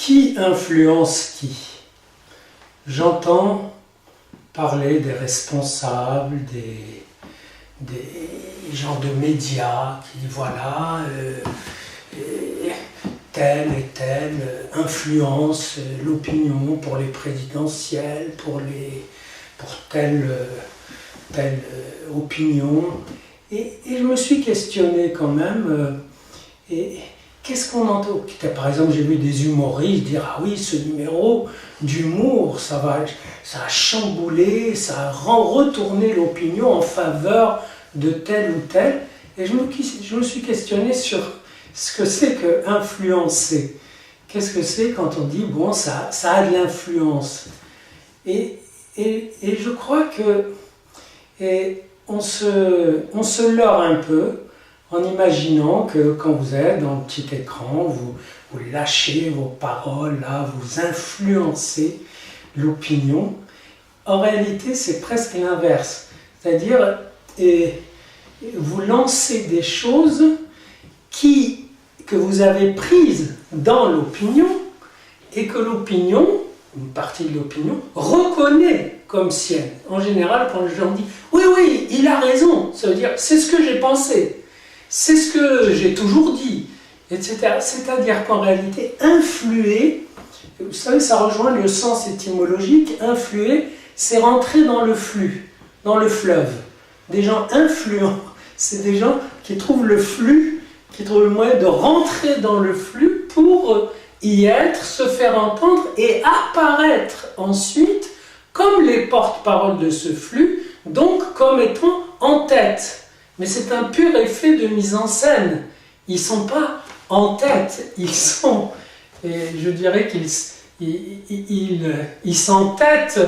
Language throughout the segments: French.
Qui influence qui? J'entends parler des responsables, des gens de médias qui disent voilà, telle et telle influence l'opinion pour les présidentielles, pour telle opinion. Et je me suis questionné quand même. Et qu'est-ce qu'on entend? Par exemple, j'ai vu des humoristes dire ah oui, ce numéro d'humour, ça a chamboulé, ça a retourné l'opinion en faveur de tel ou tel. Et je me suis questionné sur ce que c'est que influencer. Qu'est-ce que c'est quand on dit bon, ça a de l'influence. Et je crois que on se leurre un peu en imaginant que quand vous êtes dans le petit écran, vous lâchez vos paroles, là, vous influencez l'opinion. En réalité, c'est presque l'inverse. C'est-à-dire, vous lancez des choses que vous avez prises dans l'opinion et que l'opinion, une partie de l'opinion, reconnaît comme sienne. En général, quand les gens disent « Oui, il a raison », ça veut dire « c'est ce que j'ai pensé ». C'est ce que j'ai toujours dit, etc. C'est-à-dire qu'en réalité, influer, vous savez, ça rejoint le sens étymologique, influer, c'est rentrer dans le flux, dans le fleuve. Des gens influents, c'est des gens qui trouvent le flux, qui trouvent le moyen de rentrer dans le flux pour y être, se faire entendre et apparaître ensuite comme les porte-paroles de ce flux, donc comme étant en tête. Mais c'est un pur effet de mise en scène. Ils ne sont pas en tête, ils sont, et je dirais qu'ils s'entêtent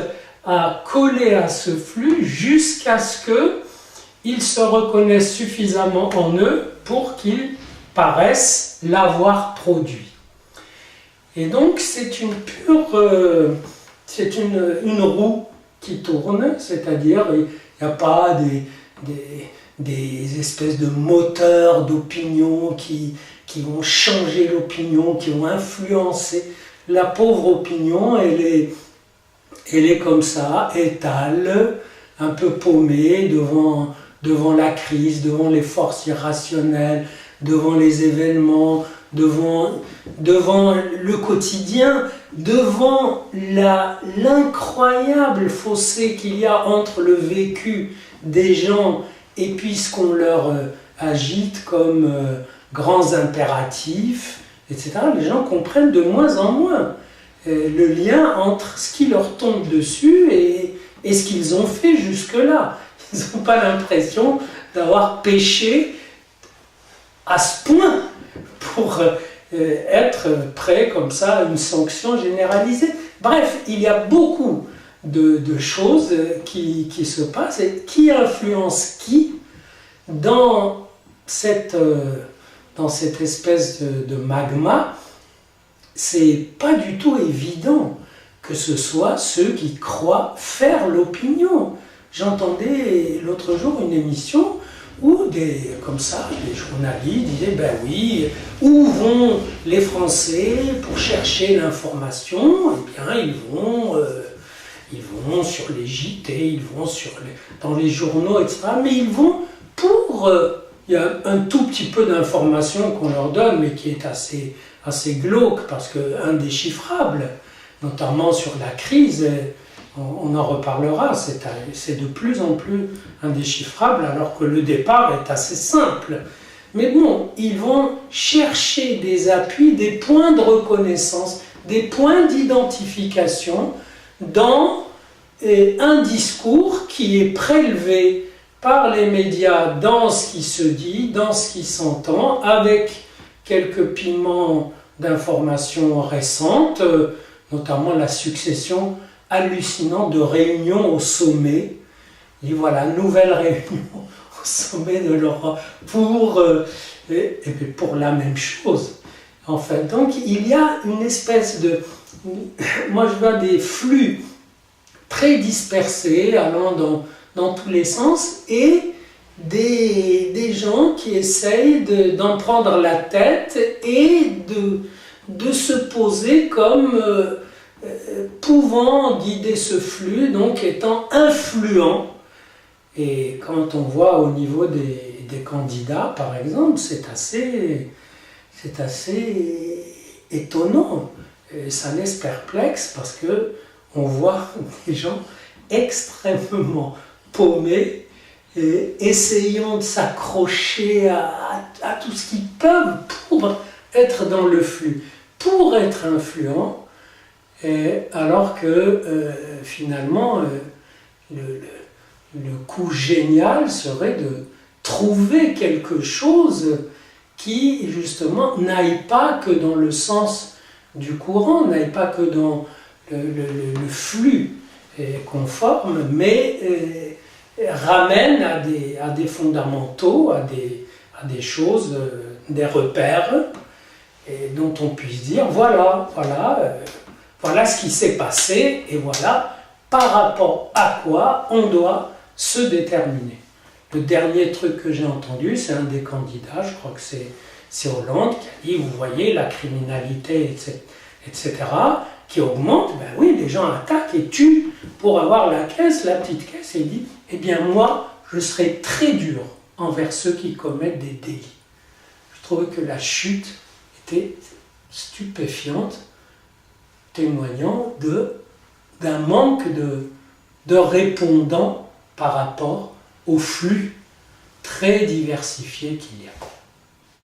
à coller à ce flux jusqu'à ce qu'ils se reconnaissent suffisamment en eux pour qu'ils paraissent l'avoir produit. Et donc c'est une roue qui tourne, c'est-à-dire il n'y a pas des espèces de moteurs d'opinion qui vont changer l'opinion, qui vont influencer. La pauvre opinion, elle est comme ça, étale, un peu paumée devant la crise, devant les forces irrationnelles, devant les événements, devant le quotidien, devant l'incroyable fossé qu'il y a entre le vécu des gens et puis ce qu'on leur agite comme grands impératifs, etc. Les gens comprennent de moins en moins le lien entre ce qui leur tombe dessus et ce qu'ils ont fait jusque-là. Ils n'ont pas l'impression d'avoir péché à ce point pour être prêt comme ça à une sanction généralisée. Bref, il y a beaucoup de choses qui se passent et qui influencent qui dans cette espèce de magma. C'est pas du tout évident que ce soit ceux qui croient faire l'opinion. J'entendais l'autre jour une émission où des journalistes disaient ben oui, où vont les Français pour chercher l'information? Eh bien ils vont sur les JT, ils vont dans les journaux, etc. Mais ils vont il y a un tout petit peu d'informations qu'on leur donne, mais qui est assez glauque, parce que indéchiffrable, notamment sur la crise, on en reparlera, c'est de plus en plus indéchiffrable, alors que le départ est assez simple. Mais bon, ils vont chercher des appuis, des points de reconnaissance, des points d'identification dans un discours qui est prélevé par les médias dans ce qui se dit, dans ce qui s'entend, avec quelques piments d'informations récentes, notamment la succession hallucinante de réunions au sommet. Et voilà, nouvelle réunion au sommet de l'Europe pour la même chose. En fait, donc il y a une espèce de... Moi je vois des flux très dispersés, allant dans tous les sens, et des gens qui essayent d'en prendre la tête et de se poser comme pouvant guider ce flux, donc étant influent. Et quand on voit au niveau des candidats, par exemple, c'est assez étonnant. Et ça laisse perplexe parce que on voit des gens extrêmement paumés, et essayant de s'accrocher à tout ce qu'ils peuvent pour être dans le flux, pour être influent, alors que finalement le coup génial serait de trouver quelque chose qui justement n'aille pas que dans le sens du courant, n'aille pas que dans le flux conforme, mais ramène à des fondamentaux, à des choses, des repères, et dont on puisse dire voilà ce qui s'est passé, et voilà par rapport à quoi on doit se déterminer. Le dernier truc que j'ai entendu, c'est un des candidats, je crois que c'est Hollande, qui a dit, vous voyez, la criminalité, etc., qui augmente, ben oui, les gens attaquent et tuent pour avoir la petite caisse, et il dit, eh bien moi, je serai très dur envers ceux qui commettent des délits. Je trouvais que la chute était stupéfiante, témoignant d'un manque de répondants par rapport au flux très diversifié qu'il y a.